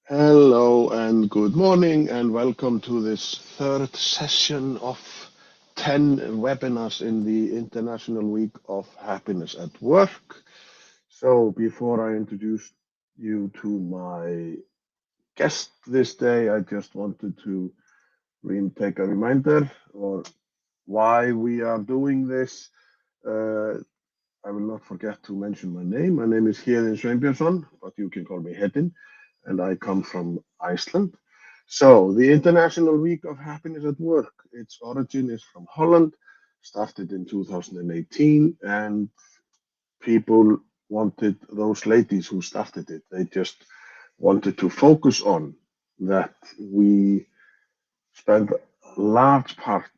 Hello and good morning, and welcome to this third session of 10 webinars in the International Week of Happiness at Work. So, before I introduce you to my guest this day, I just wanted to take a reminder or why we are doing this. Uh, I will not forget to mention my name. My name is Héðinn Sveinbjörnsson, but you can call me Hedin, and I come from Iceland. So, the International Week of Happiness at Work, its origin is from Holland, started in 2018, and people wanted, those ladies who started it, they just wanted to focus on that we spend a large part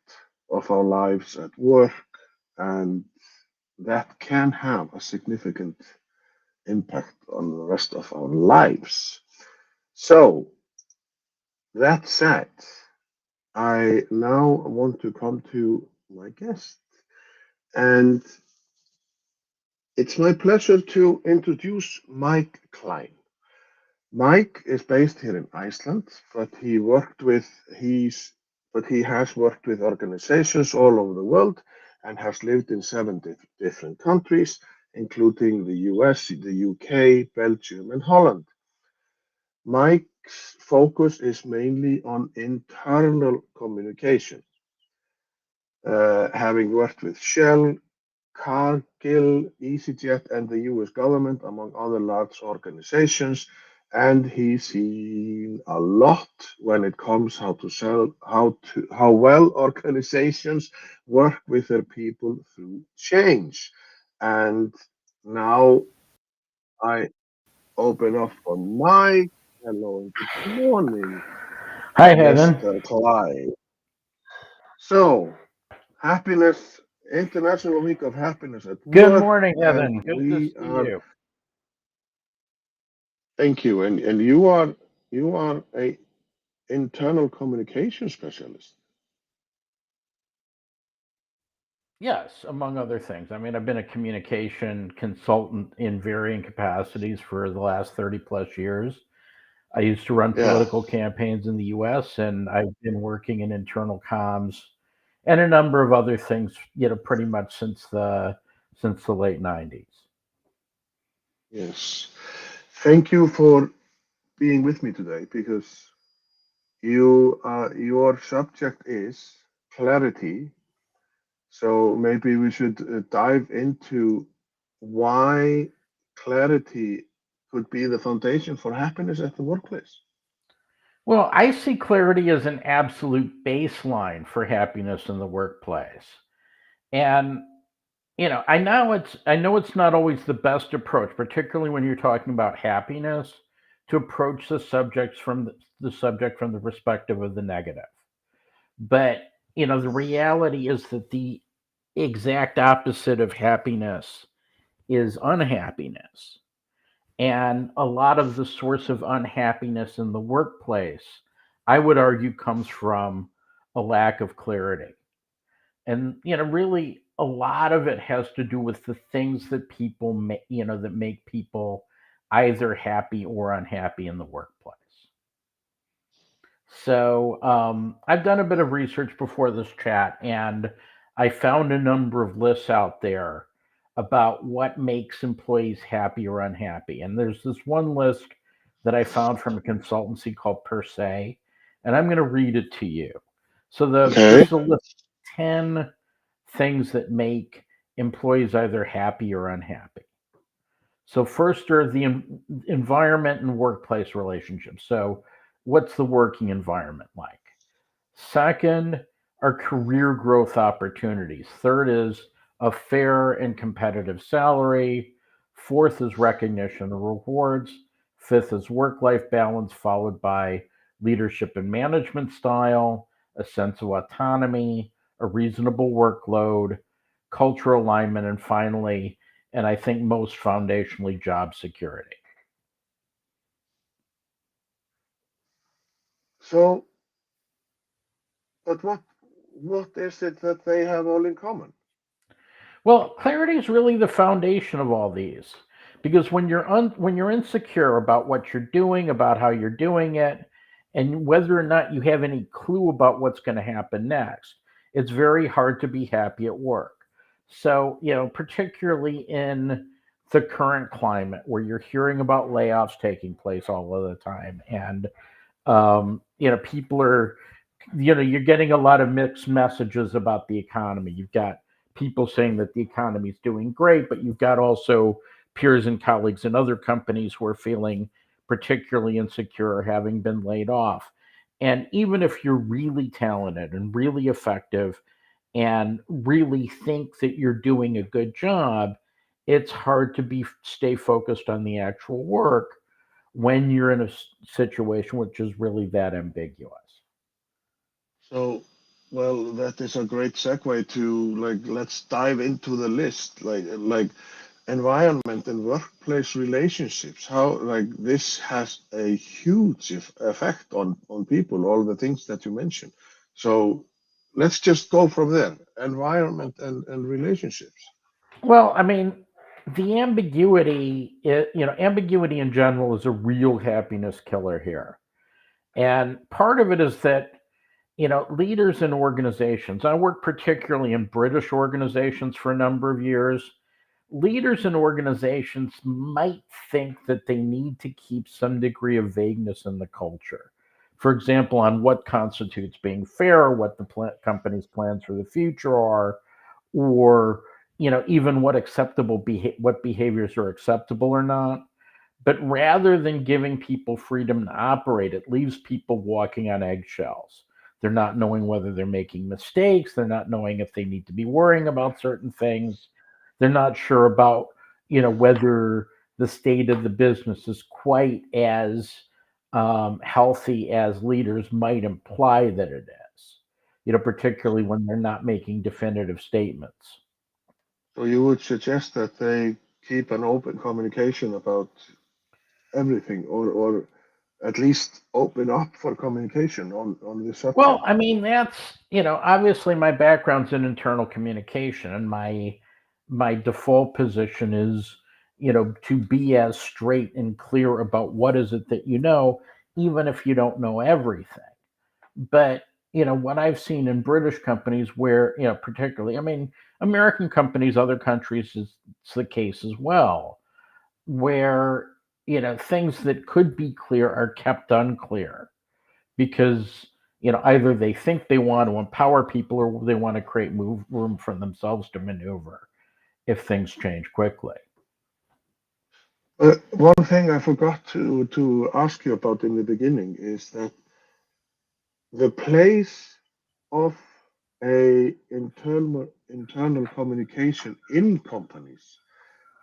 of our lives at work, and that can have a significant impact on the rest of our lives. So, that said, I now want to come to my guest, and it's my pleasure to introduce Mike Klein. Mike is based here in Iceland, but he has worked with organizations all over the world and has lived in seven different countries, including the US, the UK, Belgium, and Holland. Mike's focus is mainly on internal communication, having worked with Shell, Cargill, EasyJet, and the US government, among other large organizations. And he's seen a lot when it comes how well organizations work with their people through change. And now I open up for Mike. Hello and good morning, Hi, Heaven. Mr. Clyde. So, happiness, International Week of Happiness at Good Work, morning, and Heaven. Good to we see are. you. Thank you, and you are a internal communication specialist. Yes, among other things. I mean, I've been a communication consultant in varying capacities for the last 30 plus years. I used to run Yeah. political campaigns in the US, and I've been working in internal comms and a number of other things, pretty much since the late 90s. Yes. Thank you for being with me today because your subject is clarity. So maybe we should dive into why clarity could be the foundation for happiness at the workplace. Well, I see clarity as an absolute baseline for happiness in the workplace. And I know it's not always the best approach, particularly when you're talking about happiness, to approach the subject from the perspective of the negative. But the reality is that the exact opposite of happiness is unhappiness. And a lot of the source of unhappiness in the workplace, I would argue, comes from a lack of clarity. And really a lot of it has to do with the things that people make, that make people either happy or unhappy in the workplace. So I've done a bit of research before this chat, and I found a number of lists out there about what makes employees happy or unhappy. And there's this one list that I found from a consultancy called Per Se, and I'm going to read it to you. So this Okay. is a list of 10 things that make employees either happy or unhappy. So first are the environment and workplace relationships. So what's the working environment like? Second are career growth opportunities. Third is a fair and competitive salary. Fourth is recognition and rewards. Fifth is work life balance, followed by leadership and management style, a sense of autonomy, a reasonable workload, cultural alignment, and finally, and I think most foundationally, job security. So, but what is it that they have all in common? Well, clarity is really the foundation of all these because when you're insecure about what you're doing, about how you're doing it, and whether or not you have any clue about what's going to happen next, it's very hard to be happy at work. So, particularly in the current climate where you're hearing about layoffs taking place all of the time, and people are, you're getting a lot of mixed messages about the economy. You've got people saying that the economy is doing great, but you've got also peers and colleagues in other companies who are feeling particularly insecure, having been laid off. And even if you're really talented and really effective and really think that you're doing a good job, it's hard to stay focused on the actual work when you're in a situation which is really that ambiguous. So, well, that is a great segue to like let's dive into the list, like environment and workplace relationships. How like this has a huge effect on people, all the things that you mentioned. So let's just go from there. Environment and relationships. Well, I mean, the ambiguity in general is a real happiness killer here. And part of it is that, leaders in organizations, I worked particularly in British organizations for a number of years. Leaders in organizations might think that they need to keep some degree of vagueness in the culture. For example, on what constitutes being fair, what the company's plans for the future are, or even what behaviors are acceptable or not. But rather than giving people freedom to operate, it leaves people walking on eggshells. They're not knowing whether they're making mistakes. They're not knowing if they need to be worrying about certain things. They're not sure about, whether the state of the business is quite as healthy as leaders might imply that it is, particularly when they're not making definitive statements. So you would suggest that they keep an open communication about everything, or at least open up for communication on this Well, subject. I mean, that's, obviously my background's in internal communication, and my default position is, to be as straight and clear about what is it that even if you don't know everything. But, what I've seen in British companies where, particularly, I mean, American companies, other countries is it's the case as well, where, things that could be clear are kept unclear because either they think they want to empower people or they want to create room for themselves to maneuver if things change quickly. One thing I forgot to ask you about in the beginning is that the place of a internal communication in companies,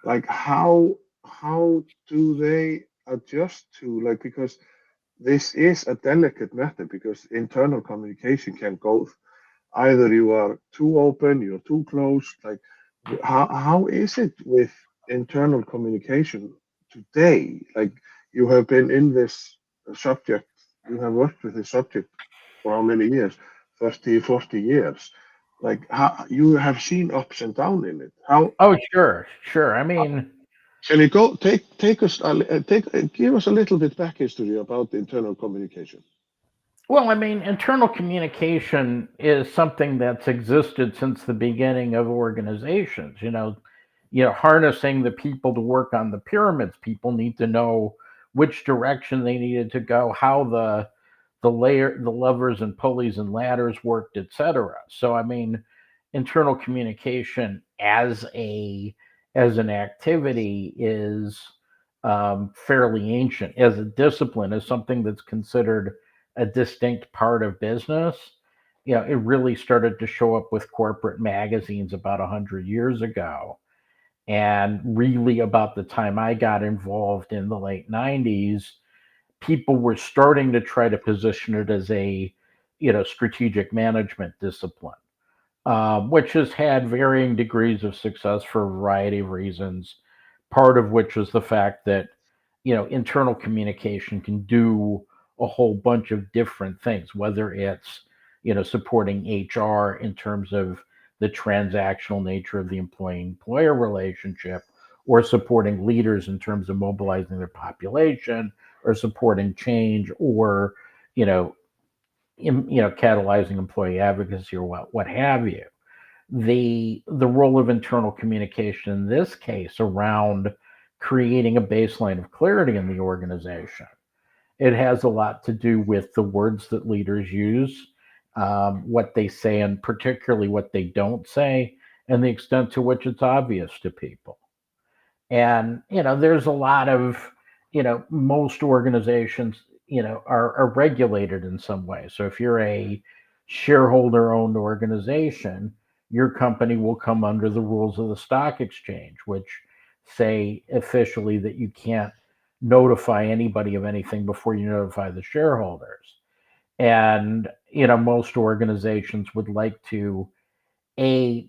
like how do they adjust to, like, because this is a delicate matter, because internal communication can go either you are too open, you're too close. Like, how is it with internal communication today? Like, you have been in this subject, you have worked with this subject for how many years? 30, 40 years. Like, how you have seen ups and downs in it. How Oh, sure, sure. I mean, can you go take us take give us a little bit back history about the internal communication? internal communication is something that's existed since the beginning of organizations. Harnessing the people to work on the pyramids. People need to know which direction they needed to go, how the levers and pulleys and ladders worked, etc. So I mean, internal communication as an activity is fairly ancient. As a discipline, as something that's considered a distinct part of business. It really started to show up with corporate magazines about 100 years ago, and really about the time I got involved in the late '90s, people were starting to try to position it as a strategic management discipline, which has had varying degrees of success for a variety of reasons. Part of which is the fact that internal communication can do a whole bunch of different things, whether it's supporting HR in terms of the transactional nature of the employee employer relationship, or supporting leaders in terms of mobilizing their population or supporting change or, you know, catalyzing employee advocacy or what have you. The role of internal communication in this case around creating a baseline of clarity in the organization. It has a lot to do with the words that leaders use, what they say, and particularly what they don't say, and the extent to which it's obvious to people. And there's a lot of most organizations are regulated in some way. So if you're a shareholder owned organization, your company will come under the rules of the stock exchange, which say officially that you can't notify anybody of anything before you notify the shareholders. And most organizations would like to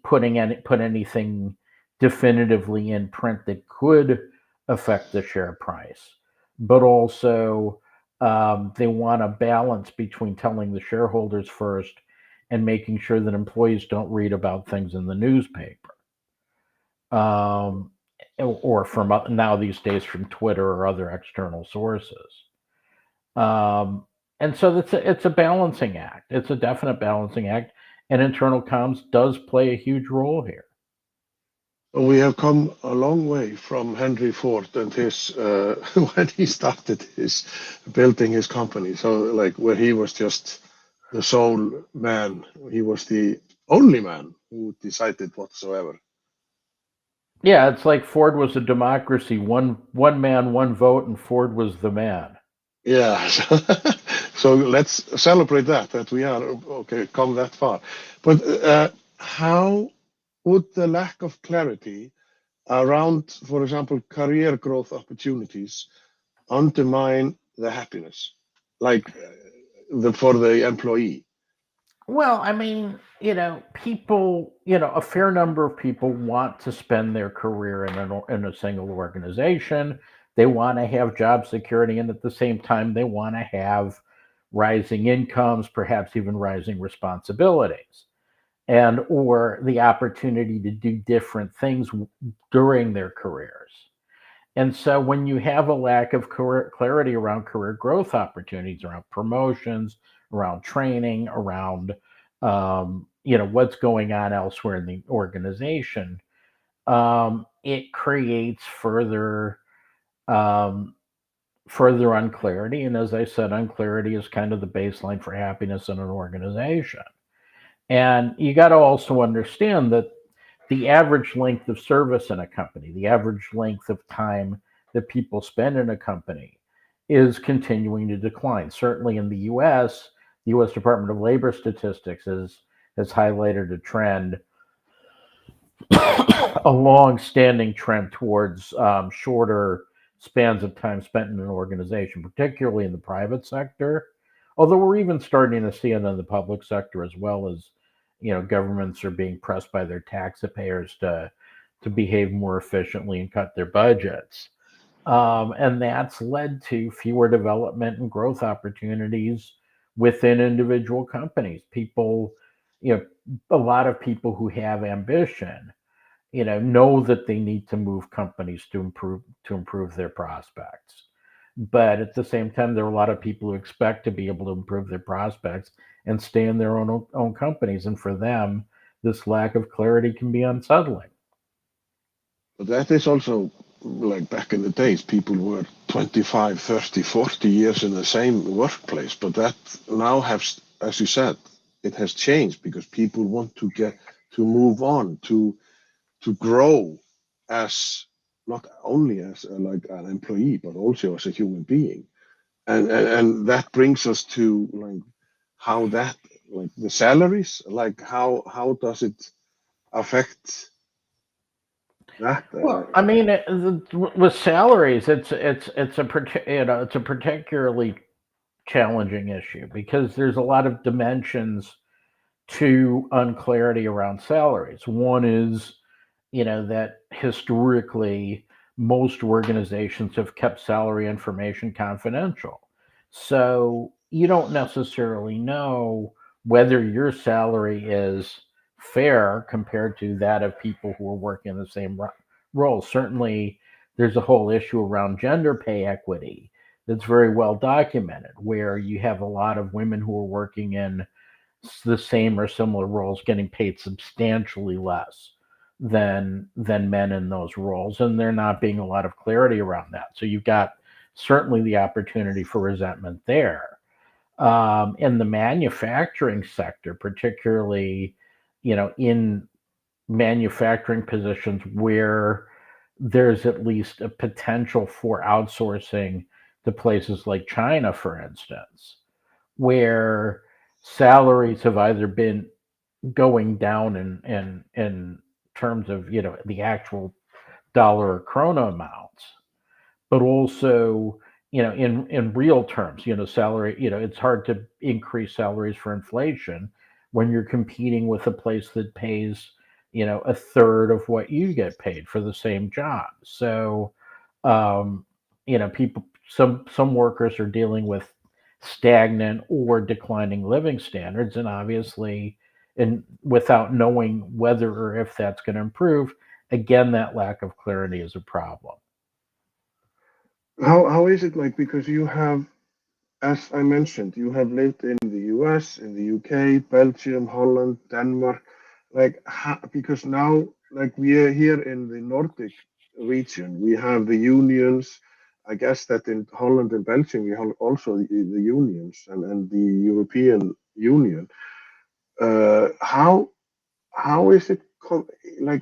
put anything definitively in print that could affect the share price, but also they want a balance between telling the shareholders first and making sure that employees don't read about things in the newspaper, um, or from now these days from Twitter or other external sources. Um, and so it's a balancing act. It's a definite balancing act, and internal comms does play a huge role here. We have come a long way from Henry Ford and his when he started his building his company. So like where he was just the sole man, he was the only man who decided whatsoever. Yeah, it's like Ford was a democracy, one man, one vote, and Ford was the man. Yeah, so let's celebrate that we are okay, come that far. But how would the lack of clarity around, for example, career growth opportunities undermine the happiness, like for the employee? Well, I mean, people, a fair number of people want to spend their career in a single organization. They want to have job security, and at the same time, they want to have rising incomes, perhaps even rising responsibilities, and or the opportunity to do different things during their careers. And so when you have a lack of clarity around career growth opportunities, around promotions, around training, around what's going on elsewhere in the organization, it creates um, further unclarity. And as I said, unclarity is kind of the baseline for happiness in an organization. And you got to also understand that the average length of service in a company, the average length of time that people spend in a company is continuing to decline. Certainly in the US Department of Labor Statistics has highlighted a trend, a long-standing trend towards shorter spans of time spent in an organization, particularly in the private sector. Although we're even starting to see it in the public sector as well, as governments are being pressed by their taxpayers to behave more efficiently and cut their budgets. And that's led to fewer development and growth opportunities within individual companies. People, a lot of people who have ambition, know that they need to move companies to improve their prospects. But at the same time, there are a lot of people who expect to be able to improve their prospects and stay in their own companies. And for them, this lack of clarity can be unsettling. But that is also like back in the days, people were 25, 30, 40 years in the same workplace. But that now has, as you said, it has changed because people want to get to move on, to grow as not only as like an employee, but also as a human being. And that brings us to like how that like the salaries, like how does it affect that? Well, I mean, with salaries, it's a particularly challenging issue because there's a lot of dimensions to unclarity around salaries. One is, that historically most organizations have kept salary information confidential. So you don't necessarily know whether your salary is fair compared to that of people who are working in the same roles. Certainly, there's a whole issue around gender pay equity that's very well documented, where you have a lot of women who are working in the same or similar roles getting paid substantially less than men in those roles, and there not being a lot of clarity around that. So you've got certainly the opportunity for resentment there. In the manufacturing sector, particularly, in manufacturing positions where there's at least a potential for outsourcing to places like China, for instance, where salaries have either been going down in terms of the actual dollar or krona amounts, but also in real terms, salary, it's hard to increase salaries for inflation when you're competing with a place that pays a third of what you get paid for the same job. So um, people, some workers are dealing with stagnant or declining living standards, and obviously, and without knowing whether or if that's going to improve, again, that lack of clarity is a problem. How is it like? Because you have, as I mentioned, you have lived in the US, in the UK, Belgium, Holland, Denmark. Like, because now, like we are here in the Nordic region, we have the unions. I guess that in Holland and Belgium, we have also the unions and the European Union. How is it like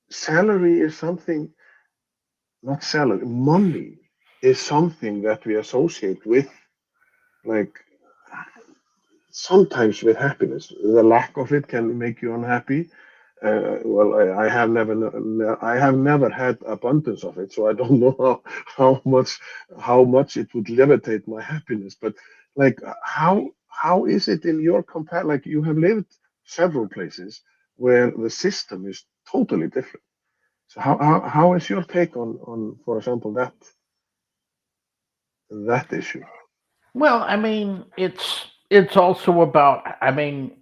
salary is something, not salary, money is something that we associate with like sometimes with happiness. The lack of it can make you unhappy. Well, I have never had abundance of it, so I don't know how much it would levitate my happiness. But like, how is it in your compare? Like, you have lived several places where the system is totally different. So how is your take on for example that issue? Well, I mean, it's also about, I mean,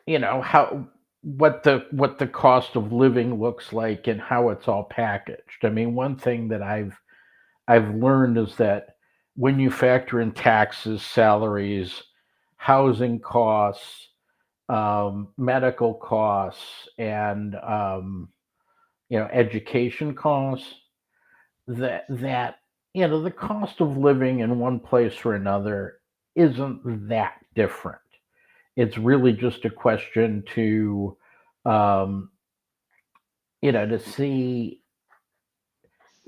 how what the cost of living looks like and how it's all packaged. I mean, one thing that I've learned is that when you factor in taxes, salaries, housing costs, medical costs, and education costs, that the cost of living in one place or another isn't that different. It's really just a question um, to see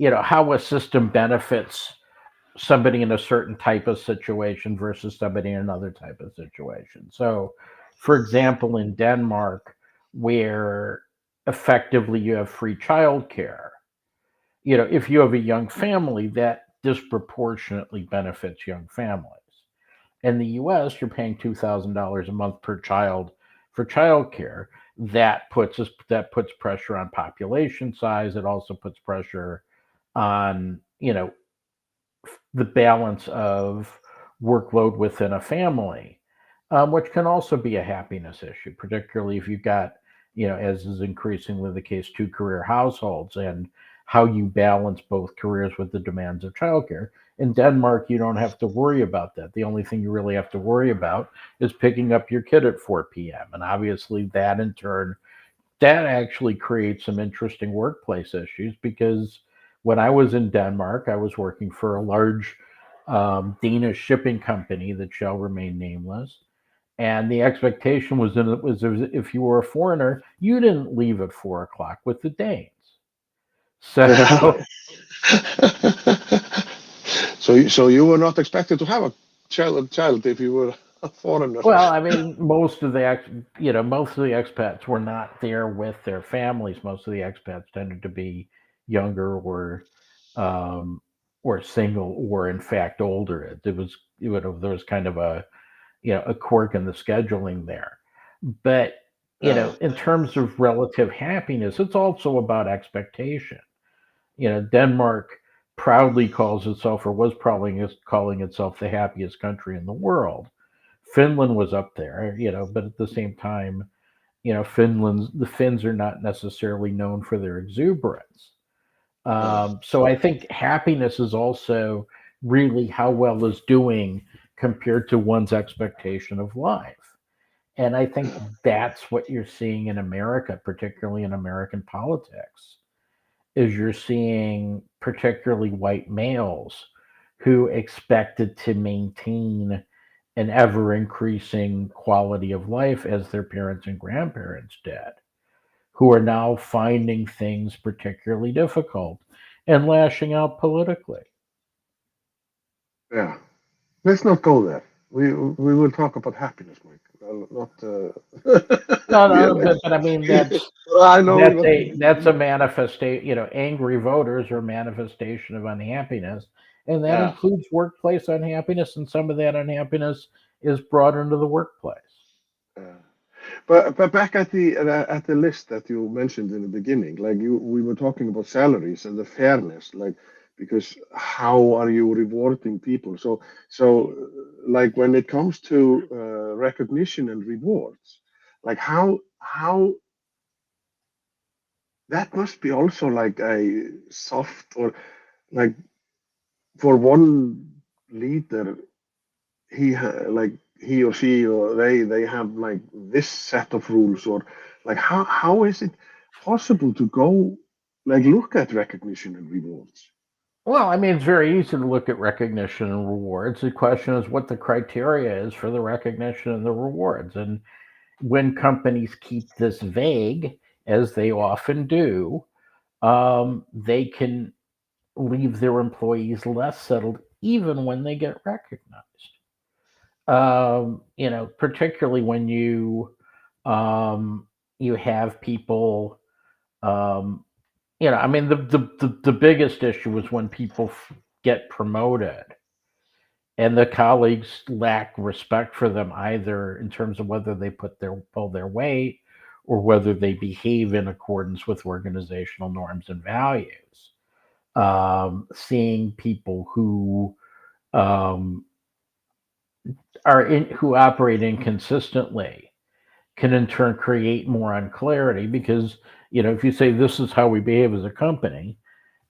how a system benefits somebody in a certain type of situation versus somebody in another type of situation. So, for example, in Denmark, where effectively you have free childcare, if you have a young family, that disproportionately benefits young families. In the US, you're paying $2,000 a month per child for childcare. That puts pressure on population size. It also puts pressure on the balance of workload within a family, which can also be a happiness issue, particularly if you've got, as is increasingly the case, two career households, and how you balance both careers with the demands of childcare. In Denmark, you don't have to worry about that. The only thing you really have to worry about is picking up your kid at 4 p.m. And obviously, that in turn, that actually creates some interesting workplace issues, because when I was in Denmark, I was working for a large Danish shipping company that shall remain nameless. And the expectation was that it was, if you were a foreigner, you didn't leave at 4 o'clock with the Danes. Yeah. So, So you were not expected to have a child if you were a foreigner. well, I mean, most of the expats were not there with their families. Most of the expats tended to be younger um, or single, or in fact older. There was kind of a quirk in the scheduling there. But Yeah. in terms of relative happiness, it's also about expectation. Denmark proudly calls itself, or was probably calling itself, the happiest country in the world. Finland was up there, but at the same time, The Finns are not necessarily known for their exuberance. Uh, So I think happiness is also really how well is doing compared to one's expectation of life. And I think that's what you're seeing in America, particularly in American politics, is you're seeing particularly white males who expected to maintain an ever increasing quality of life as their parents and grandparents did, who are now finding things particularly difficult and lashing out politically. yeah. Let's not go there. We will talk about happiness, Mike. Not No, no, realize. but I mean I know what you that's a mean. manifestation. Angry voters are a manifestation of unhappiness, and that Yeah. includes workplace unhappiness, and some of that unhappiness is brought into the workplace. Yeah. But back at the list that you mentioned in the beginning, like we were talking about salaries and the fairness, like because how are you rewarding people? Like when it comes to recognition and rewards, like how that must be also like a soft or like for one leader like he or she or they have like this set of rules or like how is it possible to go like look at recognition and rewards. Well, I mean, it's very easy to look at recognition and rewards. The question is what the criteria is for the recognition and the rewards. And when companies keep this vague, as they often do, they can leave their employees less settled even when they get recognized. Particularly when you have people, um, I mean, the biggest issue is when people get promoted and the colleagues lack respect for them either in terms of whether they pull their weight or whether they behave in accordance with organizational norms and values. Seeing people um, who operate inconsistently can in turn create more unclarity because if you say this is how we behave as a company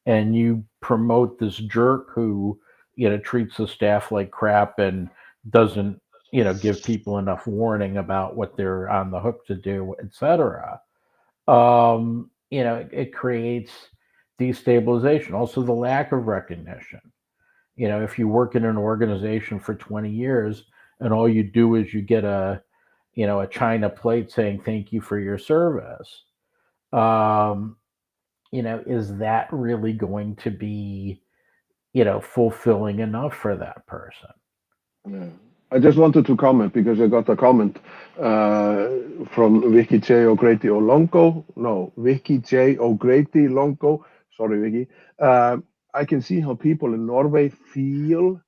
and you promote this jerk who treats the staff like crap and doesn't give people enough warning about what they're on the hook to do, etc. It creates destabilization. Also, the lack of recognition. If you work in an organization for 20 years and all you do is you get a china plate saying thank you for your service, um, is that really going to be fulfilling enough for that person? Yeah. I just wanted to comment because I got a comment uh, from Vicky J. O'Grady Olongo. No, Vicky J. O'Grady Longo. Sorry, Vicky. Uh, I can see how people in Norway feel,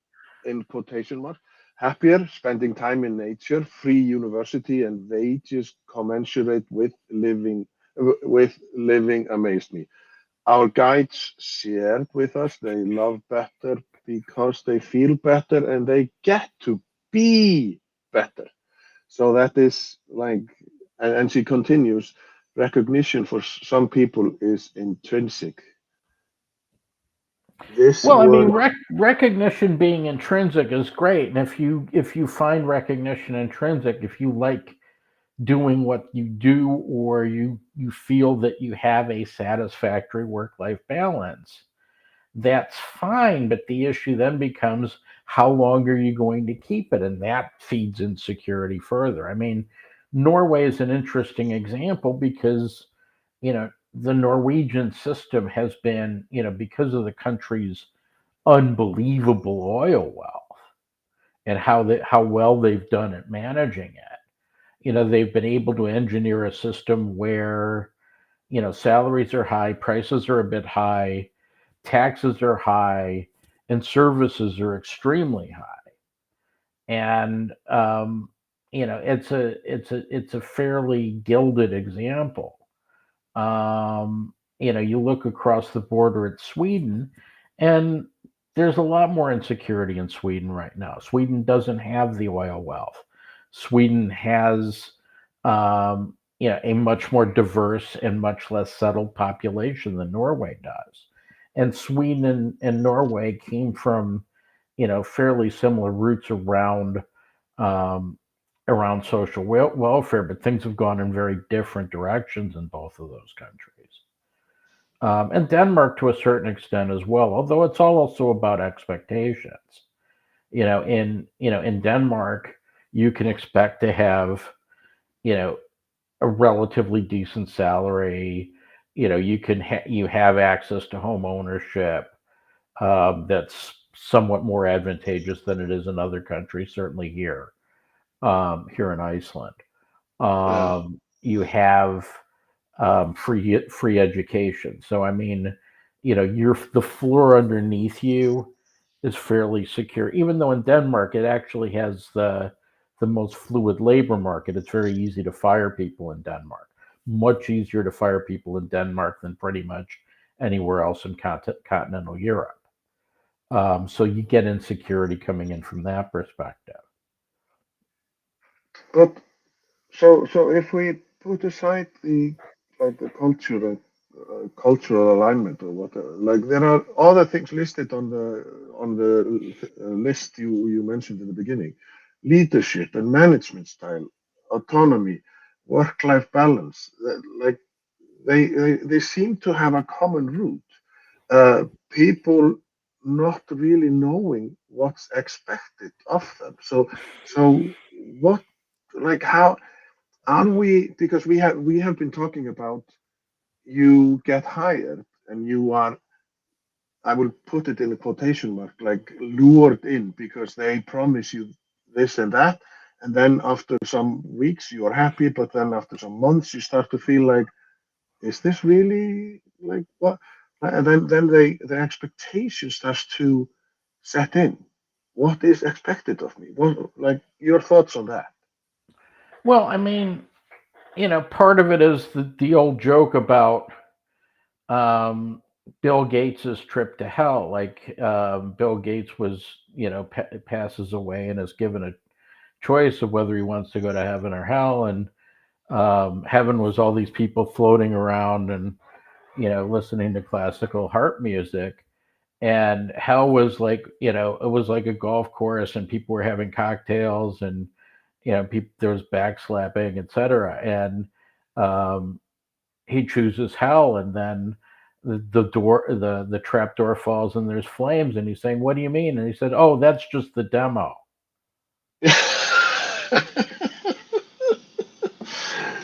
in quotation marks, happier, spending time in nature, free university, and wages commensurate with living amazed me. Our guides shared with us they love better because they feel better and they get to be better. So that is like, and she continues, recognition for some people is intrinsic. This Well, I mean, word, recognition being intrinsic is great, and if you find recognition intrinsic, if you like doing what you do, or you feel that you have a satisfactory work life balance, that's fine. But the issue then becomes how long are you going to keep it, and that feeds insecurity further. I mean, Norway is an interesting example because the Norwegian system has been, because of the country's unbelievable oil wealth and how well they've done at managing it. They've been able to engineer a system where salaries are high, prices are a bit high, taxes are high, and services are extremely high. And it's a fairly gilded example. You look across the border at Sweden, and there's a lot more insecurity in Sweden right now. Sweden doesn't have the oil wealth. Sweden has a much more diverse and much less settled population than Norway does. And Sweden and Norway came from, fairly similar roots um, around social welfare, but things have gone in very different directions in both of those countries. And Denmark to a certain extent as well, although it's all also about expectations. In Denmark, you can expect to have, you know, a relatively decent salary. You have access to home ownership, that's somewhat more advantageous than it is in other countries. Certainly here in Iceland, Yeah. you have free education. So I mean, the floor underneath you is fairly secure. Even though in Denmark it actually has the most fluid labor market, it's very easy to fire people in Denmark. Much easier to fire people in Denmark than pretty much anywhere else in continental Europe. So you get insecurity coming in from that perspective. But so if we put aside the like the cultural alignment or whatever, like there are other things listed on the list you mentioned in the beginning: leadership and management style, autonomy, work-life balance. Like they seem to have a common root. People not really knowing what's expected of them. So what, like how are we? Because we have been talking about you get hired and you are, I will put it in a quotation mark, like lured in because they promise you this and that, and then after some weeks you are happy, but then after some months you start to feel like, is this really like what? And then the expectation starts to set in. What is expected of me? What, like your thoughts on that? Well, I mean, part of it is the old joke about um, Bill Gates's trip to hell. Like Bill Gates was, passes away and is given a choice of whether he wants to go to heaven or hell, and heaven was all these people floating around and listening to classical harp music, and hell was like it was like a golf course, and people were having cocktails, and people, there was backslapping, etc. And um, he chooses hell, and then the trap door falls and there's flames, and he's saying, what do you mean? And he said, oh, that's just the demo.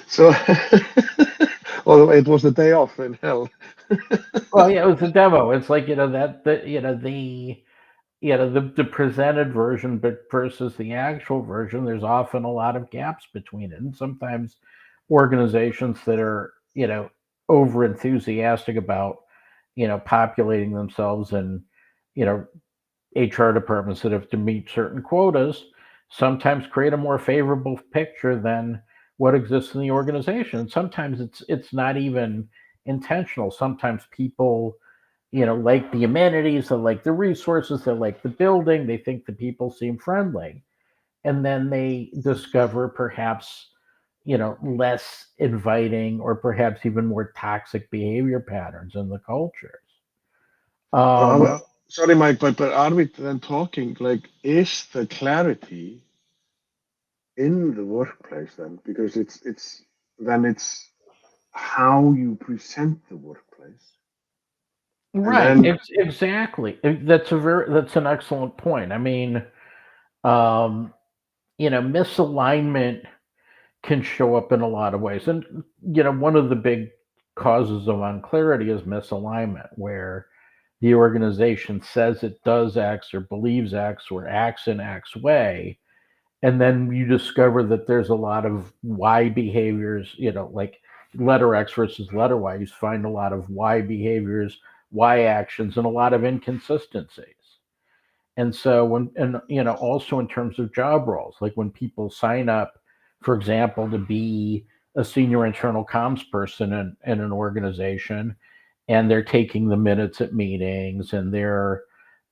So, although it was the day off in hell. Well, yeah, it was the demo. It's like, that the presented version, but versus the actual version, there's often a lot of gaps between it. And sometimes organizations that are, over enthusiastic about, populating themselves, and, you know, HR departments that have to meet certain quotas sometimes create a more favorable picture than what exists in the organization. Sometimes it's not even intentional. Sometimes people, like the amenities, they like the resources, they like the building, they think the people seem friendly, and then they discover perhaps less inviting or perhaps even more toxic behavior patterns in the cultures. Are Um, sorry, Mike, but are we then talking like is the clarity in the workplace then? Because it's how you present the workplace, and right, then exactly. That's an excellent point. I mean, um, misalignment can show up in a lot of ways. And, one of the big causes of unclarity is misalignment, where the organization says it does X or believes X or acts in X way. And then you discover that there's a lot of Y behaviors, like letter X versus letter Y. You find a lot of Y behaviors, Y actions, and a lot of inconsistencies. And so and also in terms of job roles, like when people sign up, for example, to be a senior internal comms person in an organization, and they're taking the minutes at meetings, and they're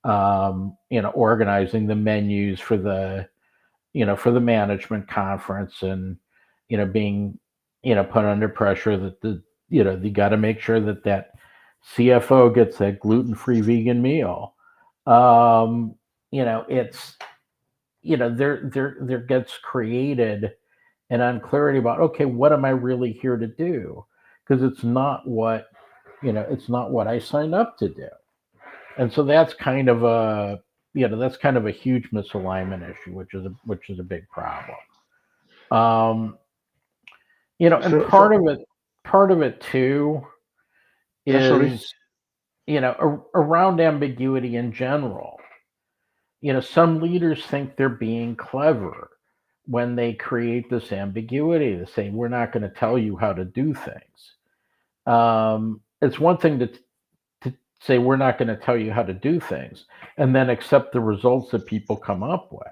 organizing the menus for the management conference, and being put under pressure that you got to make sure that that CFO gets that gluten-free vegan meal. Um, it's there gets created an unclarity about, okay, what am I really here to do? Because it's not what I signed up to do. And so that's kind of a huge misalignment issue, which is a big problem. Um, and So part of it too yeah, sorry. is around ambiguity in general. Some leaders think they're being clever when they create this ambiguity. They say, we're not going to tell you how to do things. It's one thing to say, we're not going to tell you how to do things and then accept the results that people come up with.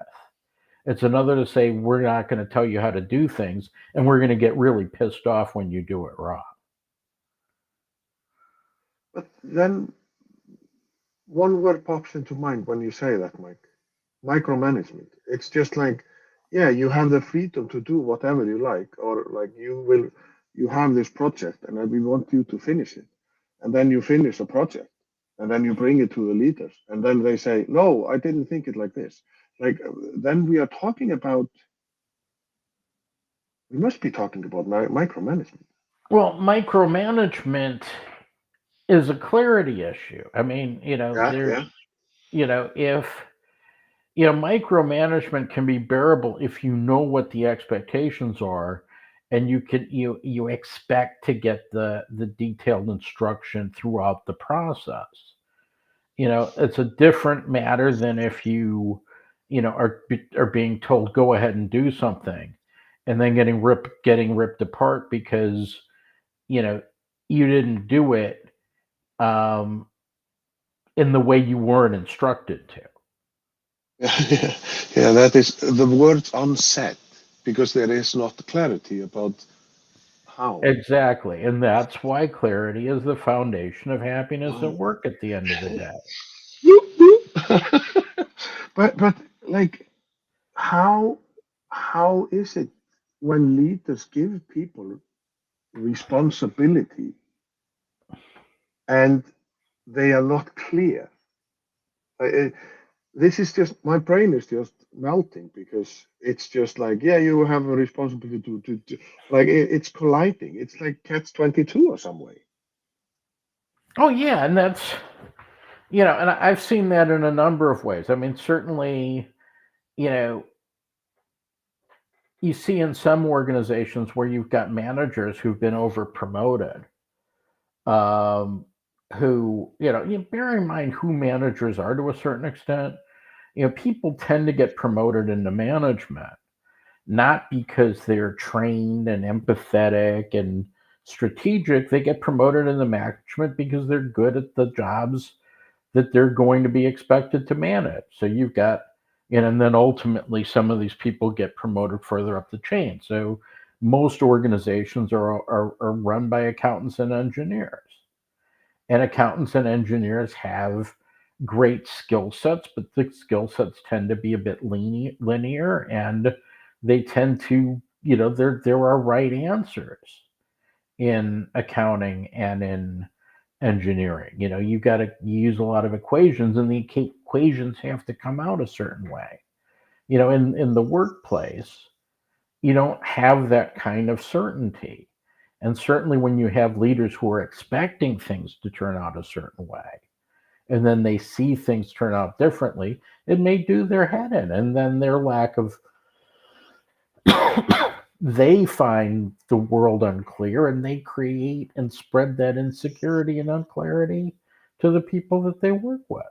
It's another to say, we're not going to tell you how to do things and we're going to get really pissed off when you do it wrong. But then one word pops into mind when you say that, Mike. Micromanagement. It's just like, yeah, you have the freedom to do whatever you like, or like you have this project and then we want you to finish it. And then you finish a project and then you bring it to the leaders. And then they say, no, I didn't think it like this. Like, then we are talking about, we must be talking about micromanagement. Well, micromanagement is a clarity issue. I mean, Yeah, yeah. if micromanagement can be bearable if you know what the expectations are and you expect to get the detailed instruction throughout the process. It's a different matter than if are being told go ahead and do something and then getting ripped apart because you know you didn't do it um, in the way you weren't instructed to. Yeah, yeah, that is the words unsaid because there is not clarity about how. Exactly. And that's why clarity is the foundation of happiness at work at the end of the day. But like how how is it when leaders give people responsibility and they are not clear? Uh, this is just my brain is just melting because it's just like, yeah, you have a responsibility to like it's colliding. It's like catch 22 or some way. Oh, yeah. And and I've seen that in a number of ways. I mean, certainly, you know, you see in some organizations where you've got managers who've been over promoted, um, who, bear in mind who managers are to a certain extent. People tend to get promoted into management not because they're trained and empathetic and strategic. They get promoted in the management because they're good at the jobs that they're going to be expected to manage. So you've got, and then ultimately some of these people get promoted further up the chain. So most organizations are run by accountants and engineers. And accountants and engineers have great skill sets, but the skill sets tend to be a bit linear and they tend to, there are right answers in accounting and in engineering. You've got to use a lot of equations and the equations have to come out a certain way. In the workplace, you don't have that kind of certainty. And certainly when you have leaders who are expecting things to turn out a certain way, and then they see things turn out differently, it may do their head in. And then their lack of, they find the world unclear and they create and spread that insecurity and unclarity to the people that they work with.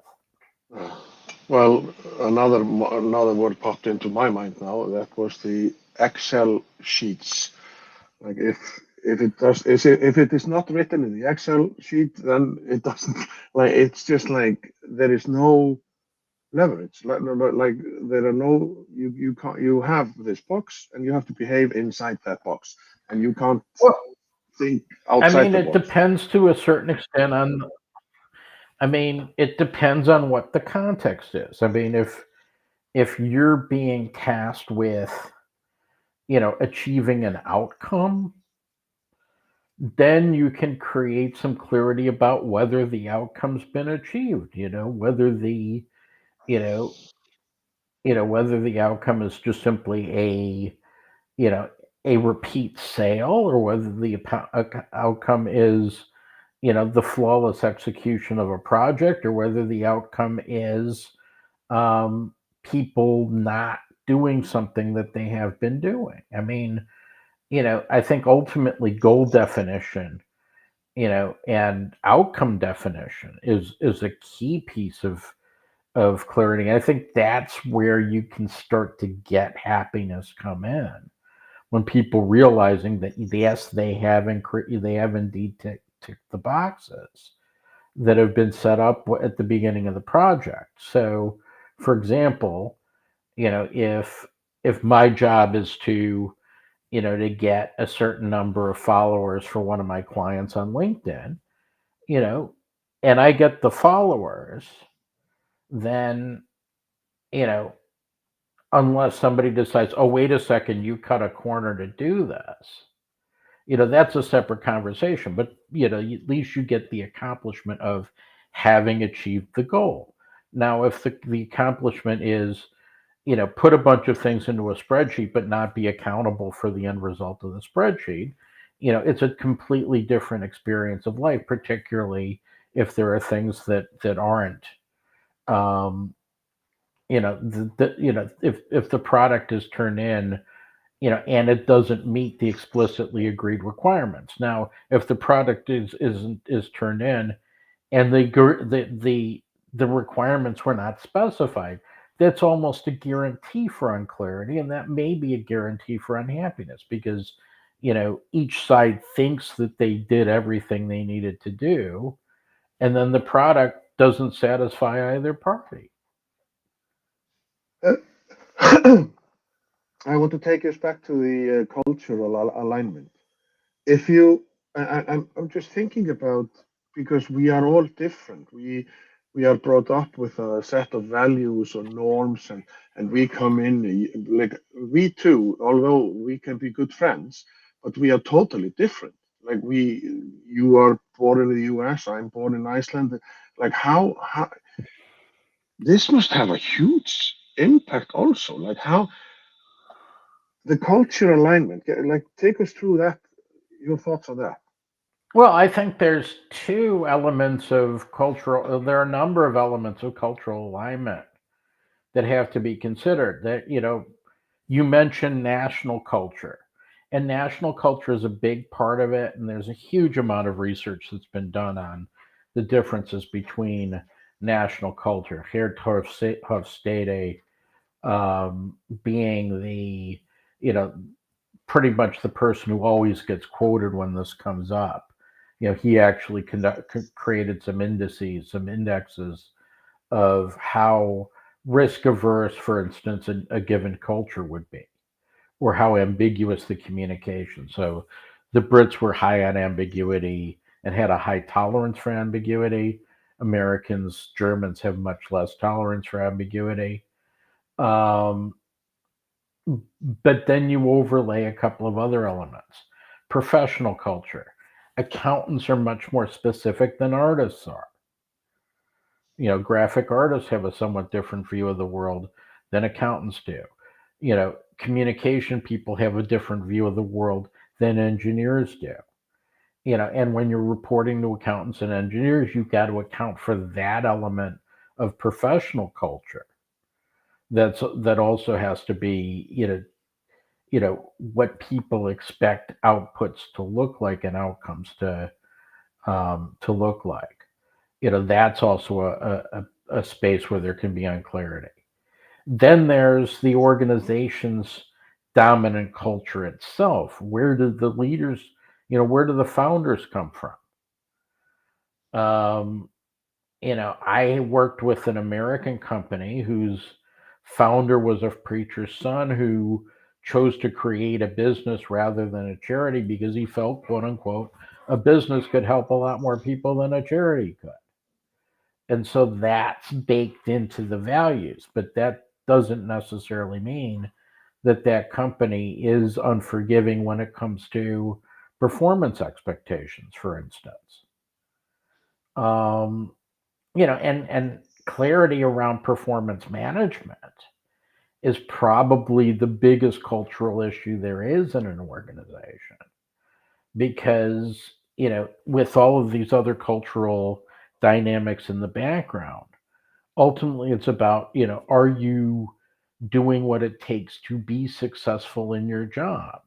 Uh, Well, another word popped into my mind now. That was the Excel sheets. Like if it does if it is not written in the Excel sheet, then it doesn't like it's just like there is no leverage. Like like there are no you can't you have this box and you have to behave inside that box and you can't Well, think I outside mean, the it box. depends to a certain extent on, I mean, it depends on what the context is. I mean, if you're being tasked with, achieving an outcome, then you can create some clarity about whether the outcome's been achieved, whether the you know whether the outcome is just simply you know a repeat sale, or whether the outcome is the flawless execution of a project, or whether the outcome is um, people not doing something that they have been doing. I mean, I think ultimately goal definition, and outcome definition is a key piece of clarity. I think that's where you can start to get happiness come in, when people realizing that yes, they have indeed ticked the boxes that have been set up at the beginning of the project. So, for example, if my job is to get a certain number of followers for one of my clients on LinkedIn, you know, and I get the followers, then, you know, unless somebody decides, oh, wait a second, you cut a corner to do this, that's a separate conversation. But, at least you get the accomplishment of having achieved the goal. Now, if the accomplishment is, put a bunch of things into a spreadsheet, but not be accountable for the end result of the spreadsheet, it's a completely different experience of life, particularly if there are things that aren't, um, if the product is turned in, and it doesn't meet the explicitly agreed requirements. Now, if the product is turned in, and the requirements were not specified, that's almost a guarantee for unclarity, and that may be a guarantee for unhappiness, because each side thinks that they did everything they needed to do, and then the product doesn't satisfy either party. Uh, I want to take us back to the cultural alignment. If you, I'm just thinking about, because we are all different. We are brought up with a set of values or norms, and we come in like we too, although we can be good friends, but we are totally different. Like you are born in the U.S., I'm born in Iceland. Like how this must have a huge impact also. Like how the culture alignment. Like take us through that. Your thoughts on that. Well, I think there's two elements of cultural. There are a number of elements of cultural alignment that have to be considered. That you mentioned national culture, and national culture is a big part of it. And there's a huge amount of research that's been done on the differences between national culture. Hofstede, being the you know pretty much the person who always gets quoted when this comes up. He actually created some indexes of how risk averse, for instance, a given culture would be, or how ambiguous the communication. So the Brits were high on ambiguity and had a high tolerance for ambiguity. Americans, Germans have much less tolerance for ambiguity. Um, but then you overlay a couple of other elements. Professional culture. Accountants are much more specific than artists are. Graphic artists have a somewhat different view of the world than accountants do. Communication people have a different view of the world than engineers do. And when you're reporting to accountants and engineers, you've got to account for that element of professional culture. That also has to be, what people expect outputs to look like and outcomes to look like. That's also a space where there can be unclarity. Then there's the organization's dominant culture itself. Where do the leaders, where do the founders come from? Um, I worked with an American company whose founder was a preacher's son who chose to create a business rather than a charity because he felt, quote unquote, a business could help a lot more people than a charity could. And so that's baked into the values, but that doesn't necessarily mean that company is unforgiving when it comes to performance expectations, for instance. Um, and clarity around performance management is probably the biggest cultural issue there is in an organization because, with all of these other cultural dynamics in the background, ultimately it's about, are you doing what it takes to be successful in your job?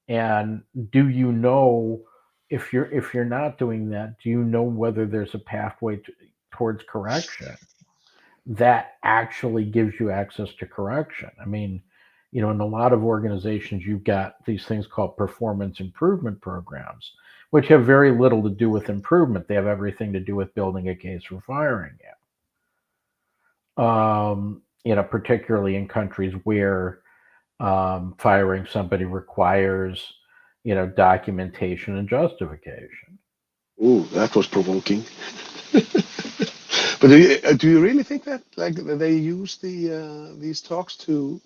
And do you know, if you're not doing that, do you know whether there's a pathway towards correction that actually gives you access to correction? I mean, in a lot of organizations, you've got these things called performance improvement programs, which have very little to do with improvement. They have everything to do with building a case for firing you. Particularly in countries where firing somebody requires, documentation and justification. Ooh, that was provoking. But do you really think that like they use these talks to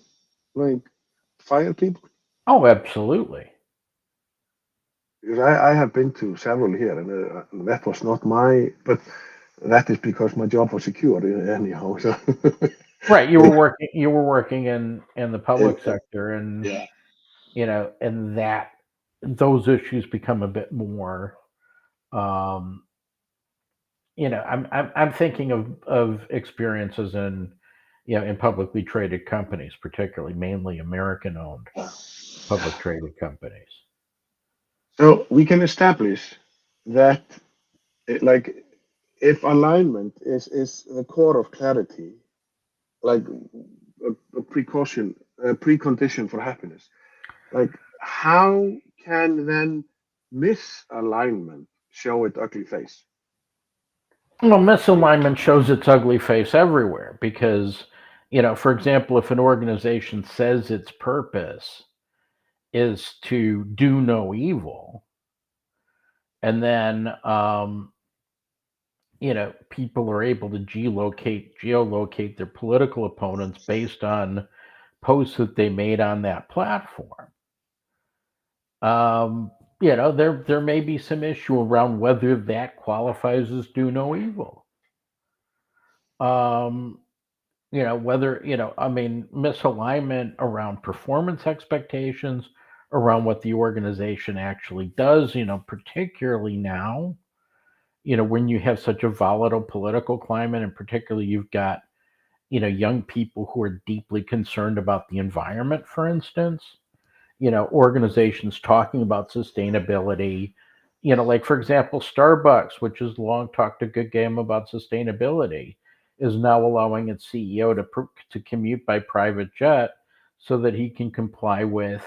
like fire people? Oh, absolutely. Because I have been to several here, and that was not my. But that is because my job was secure anyhow. So Right. You were working in the public and, sector, and yeah. and that those issues become a bit more. Um, I'm thinking of experiences in publicly traded companies, particularly mainly American owned public traded companies. So we can establish that, like, if alignment is the core of clarity, like a precaution, a precondition for happiness. Like, how can then misalignment show its ugly face? Well, misalignment shows its ugly face everywhere because, for example, if an organization says its purpose is to do no evil, and then, people are able to geolocate their political opponents based on posts that they made on that platform. Um, there may be some issue around whether that qualifies as do no evil. Um, whether, I mean, misalignment around performance expectations, around what the organization actually does, particularly now, when you have such a volatile political climate, and particularly you've got, young people who are deeply concerned about the environment, for instance, organizations talking about sustainability, like, for example, Starbucks, which has long talked a good game about sustainability, is now allowing its CEO to commute by private jet so that he can comply with,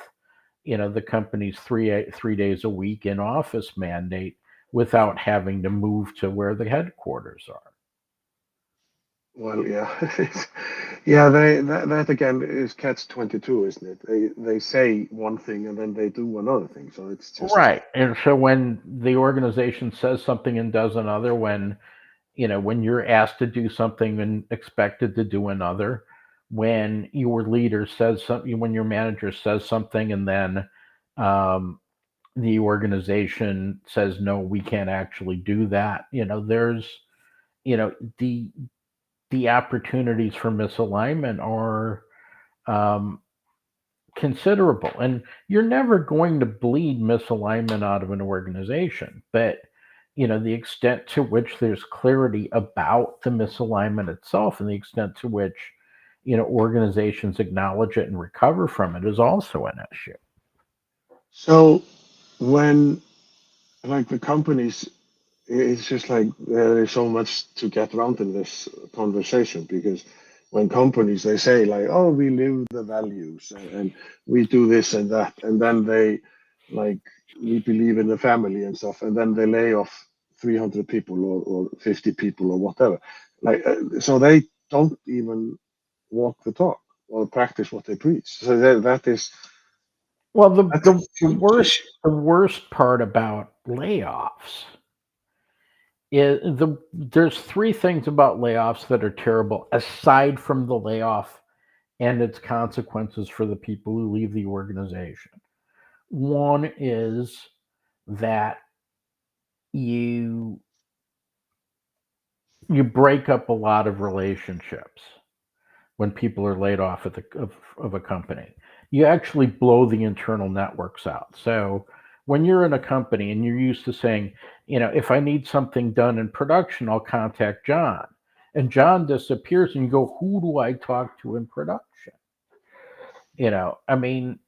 the company's three days a week in office mandate without having to move to where the headquarters are. Well, yeah, yeah. That again is catch 22, isn't it? They say one thing and then they do another thing. So it's just Right. And so when the organization says something and does another, when you're asked to do something and expected to do another, when your leader says something, when your manager says something, and then um, the organization says, no, we can't actually do that. There's, you know, the the opportunities for misalignment are um, considerable, and you're never going to bleed misalignment out of an organization, but the extent to which there's clarity about the misalignment itself, and the extent to which organizations acknowledge it and recover from it, is also an issue. so when like the companies, it's just like there is so much to get around in this conversation because when companies they say like, oh, we live the values and we do this and that, and then they like we believe in the family and stuff, and then they lay off 300 people or 50 people or whatever. Like, so they don't even walk the talk or practice what they preach. So that is Well, the, that's a the, the huge worst issue. the worst part about layoffs is there's three things about layoffs that are terrible aside from the layoff and its consequences for the people who leave the organization. One is that you break up a lot of relationships when people are laid off of a company. You actually blow the internal networks out. So when you're in a company and you're used to saying, if I need something done in production, I'll contact John. And John disappears and you go, who do I talk to in production? I mean,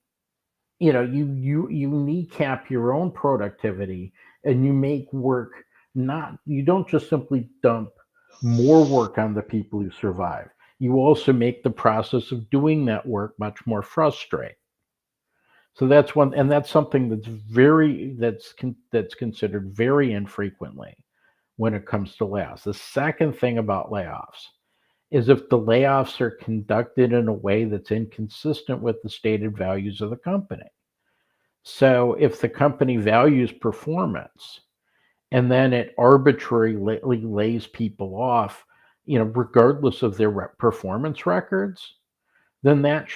you kneecap your own productivity and you make work, not you don't just simply dump more work on the people who survive. You also make the process of doing that work much more frustrating. So that's one, and that's something that's considered very infrequently when it comes to layoffs. The second thing about layoffs is if the layoffs are conducted in a way that's inconsistent with the stated values of the company. So if the company values performance and then it arbitrarily lays people off, regardless of their performance records, then that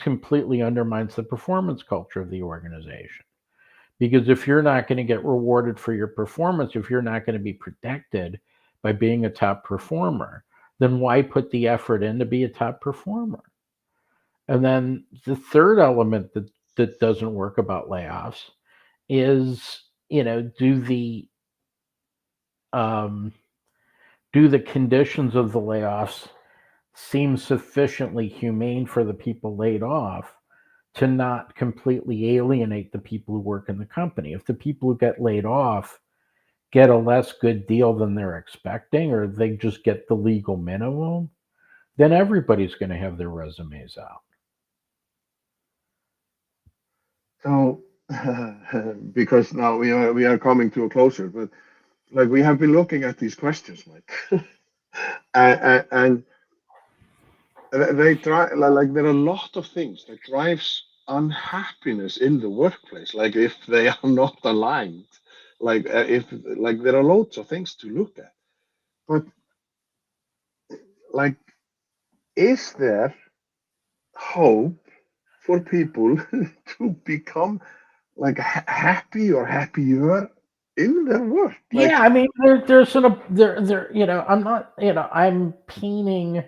completely undermines the performance culture of the organization. Because if you're not going to get rewarded for your performance, if you're not going to be protected by being a top performer, then why put the effort in to be a top performer? And then the third element that doesn't work about layoffs is, um, do the conditions of the layoffs seem sufficiently humane for the people laid off to not completely alienate the people who work in the company? If the people who get laid off get a less good deal than they're expecting, or they just get the legal minimum, then everybody's going to have their resumes out. So, because now we are coming to a closure, but like we have been looking at these questions, Mike, and they try like there are a lot of things that drives unhappiness in the workplace. Like if they are not aligned, like if like there are loads of things to look at. But like, is there hope for people to become like happy or happier in their work? Yeah, Like, I mean, there's an there. I'm not. I'm painting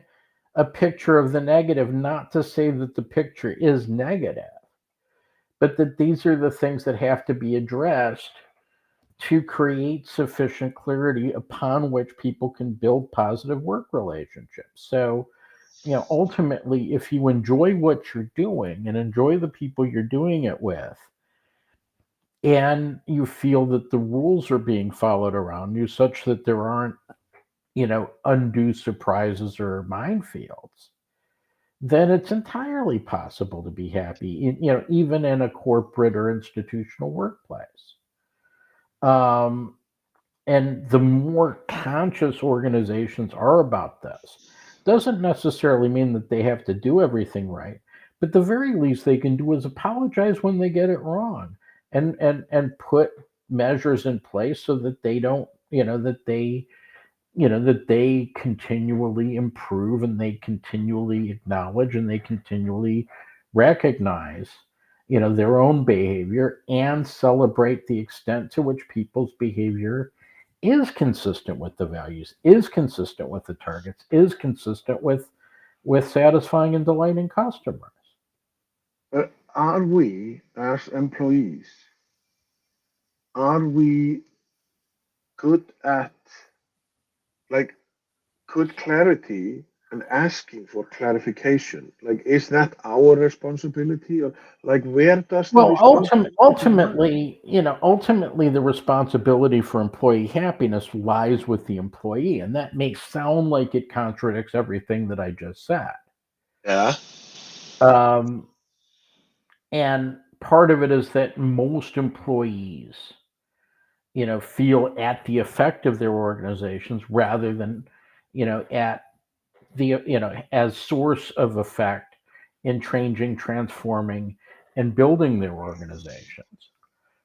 a picture of the negative, not to say that the picture is negative, but that these are the things that have to be addressed to create sufficient clarity upon which people can build positive work relationships. So, ultimately, if you enjoy what you're doing and enjoy the people you're doing it with, and you feel that the rules are being followed around you such that there aren't, undue surprises or minefields, then it's entirely possible to be happy, even in a corporate or institutional workplace. Um, and the more conscious organizations are about this, doesn't necessarily mean that they have to do everything right, but the very least they can do is apologize when they get it wrong, and put measures in place so that they don't, that they continually improve and they continually acknowledge and they continually recognize, their own behavior and celebrate the extent to which people's behavior is consistent with the values, is consistent with the targets, is consistent with satisfying and delighting customers. are we as employees, are we good at like good clarity and asking for clarification? Like, is that our responsibility, or like where does the Well, responsibility lie? ultimately, the responsibility for employee happiness lies with the employee, and that may sound like it contradicts everything that I just said. Yeah. Um, and part of it is that most employees, feel at the effect of their organizations rather than, at the, as source of effect in changing, transforming, and building their organizations.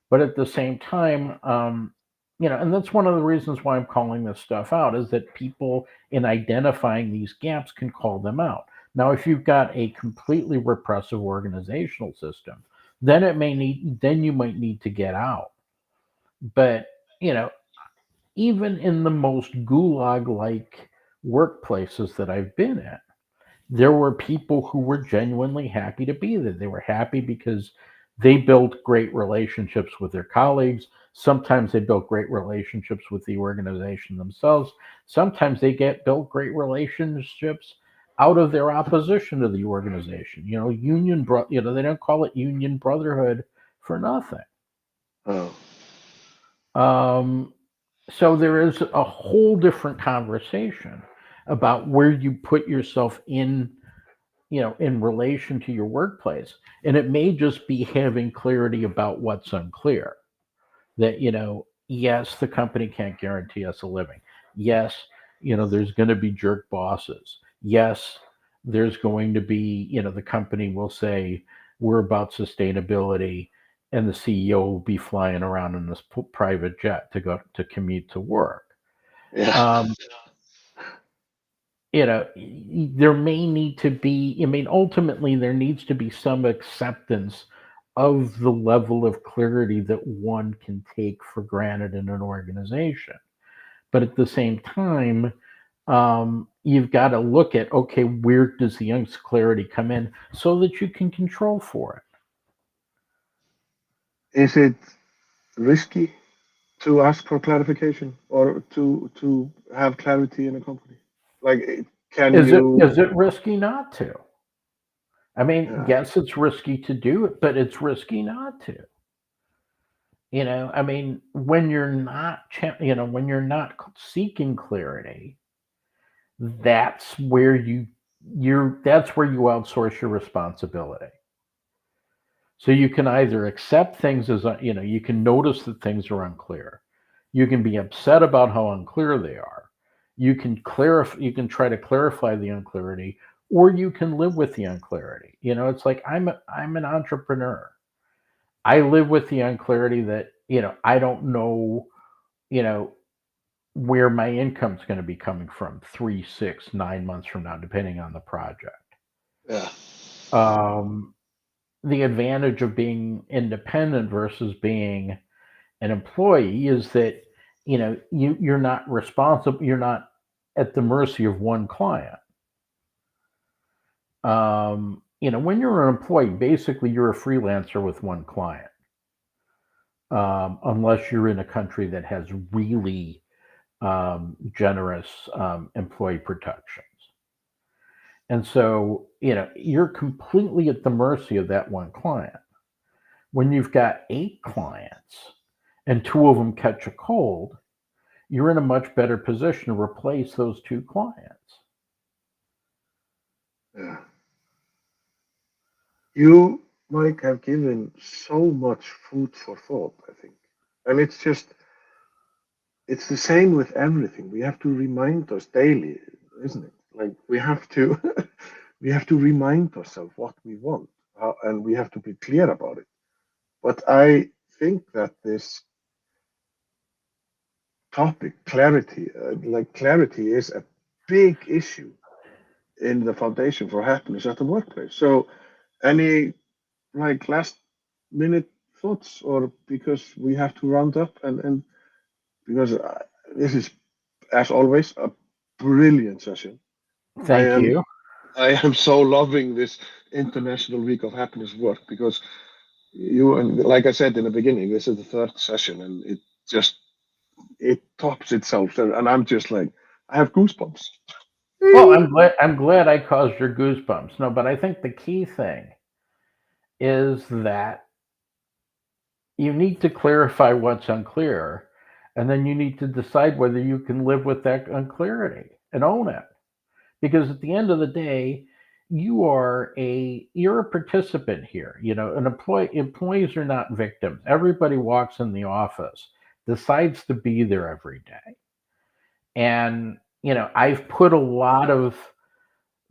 But at the same time, and that's one of the reasons why I'm calling this stuff out, is that people in identifying these gaps can call them out. Now, if you've got a completely repressive organizational system, then you might need to get out. But, you know, even in the most gulag like workplaces that I've been in, there were people who were genuinely happy to be there. They were happy because they built great relationships with their colleagues. Sometimes they built great relationships with the organization themselves. Sometimes they get built great relationships out of their opposition to the organization. You know, they don't call it union brotherhood for nothing. Oh, Um, so there is a whole different conversation about where you put yourself in, in relation to your workplace. And it may just be having clarity about what's unclear. That, yes, the company can't guarantee us a living. Yes, there's going to be jerk bosses. Yes, there's going to be, the company will say, we're about sustainability, and the CEO will be flying around in this private jet to go to commute to work. yeah. Um, there may need to be, ultimately, there needs to be some acceptance of the level of clarity that one can take for granted in an organization. But at the same time, you've got to look at, okay, where does the unclarity come in so that you can control for it? Is it risky to ask for clarification or to have clarity in a company? Like, can Is it you? is it risky not to? I mean, Yeah, yes, it's risky to do it, but it's risky not to. When you're not, when you're not seeking clarity, that's where that's where you outsource your responsibility. So you can either accept things as, you can notice that things are unclear. You can be upset about how unclear they are. You can try to clarify the unclarity, or you can live with the unclarity. It's like I'm an entrepreneur. I live with the unclarity that, I don't know, you know, where my income's going to be coming from 3, 6, 9 months from now, depending on the project. yeah, Um, the advantage of being independent versus being an employee is that, you're not responsible. You're not at the mercy of one client. When you're an employee, basically you're a freelancer with one client, unless you're in a country that has really generous employee protections. And so, you're completely at the mercy of that one client. When you've got 8 clients and 2 of them catch a cold, you're in a much better position to replace those 2 clients. yeah. You, Mike, have given so much food for thought, I think. And it's the same with everything. We have to remind us daily, isn't it? Like we have to, we have to remind ourselves what we want, and we have to be clear about it. But I think that this topic, clarity, like clarity, is a big issue in the foundation for happiness at the workplace. So, any like last minute thoughts, or because we have to round up, and because this is, as always, a brilliant session. I Thank am you. I am so loving this International Week of Happiness work because you, and like I said in the beginning, this is the third session, and just it tops itself, and I'm just like I have goosebumps. Well, I'm glad I caused your goosebumps. No, but I think the key thing is that you need to clarify what's unclear, and then you need to decide whether you can live with that unclarity and own it. Because at the end of the day, you're a participant here. An employees are not victims. Everybody walks in the office, decides to be there every day. And I've put a lot of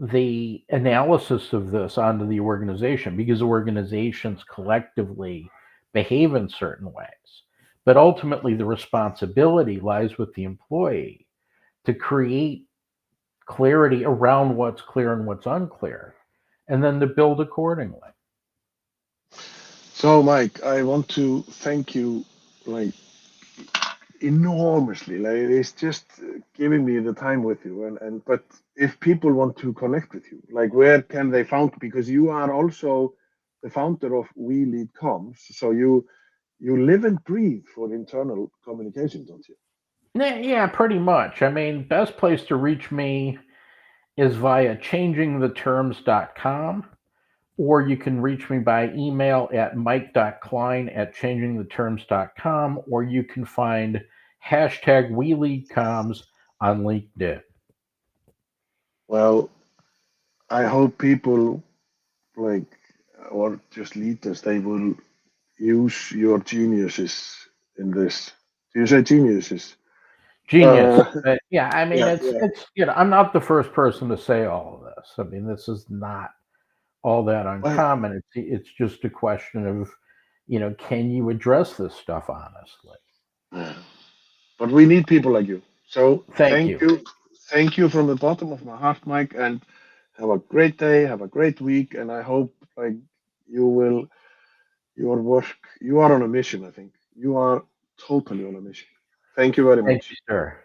the analysis of this onto the organization because organizations collectively behave in certain ways. But ultimately, the responsibility lies with the employee to create clarity around what's clear and what's unclear, and then to build accordingly. So, Mike, I want to thank you like enormously. Like it's just giving me the time with you. And but if people want to connect with you, like where can they find? Because you are also the founder of We Lead Comms, so you live and breathe for internal communication, don't you? Yeah, pretty much. I mean, best place to reach me is via changingtheterms.com, or you can reach me by email at mike.klein@changingtheterms.com, or you can find hashtag WeLeadComms on LinkedIn. Well, I hope people like or just leaders they will use your geniuses in this. Do you say geniuses? Genius. Uh, Yeah, I mean, yeah, it's yeah. it's I'm not the first person to say all of this. I mean, this is not all that Well, uncommon. It's just a question of, can you address this stuff honestly? yeah. But we need people like you. So Thank you. thank you from the bottom of my heart, Mike, and have a great day, have a great week, and I hope like you will your work. You are on a mission. I think you are totally on a mission. Thank you very Thank you, much. sir.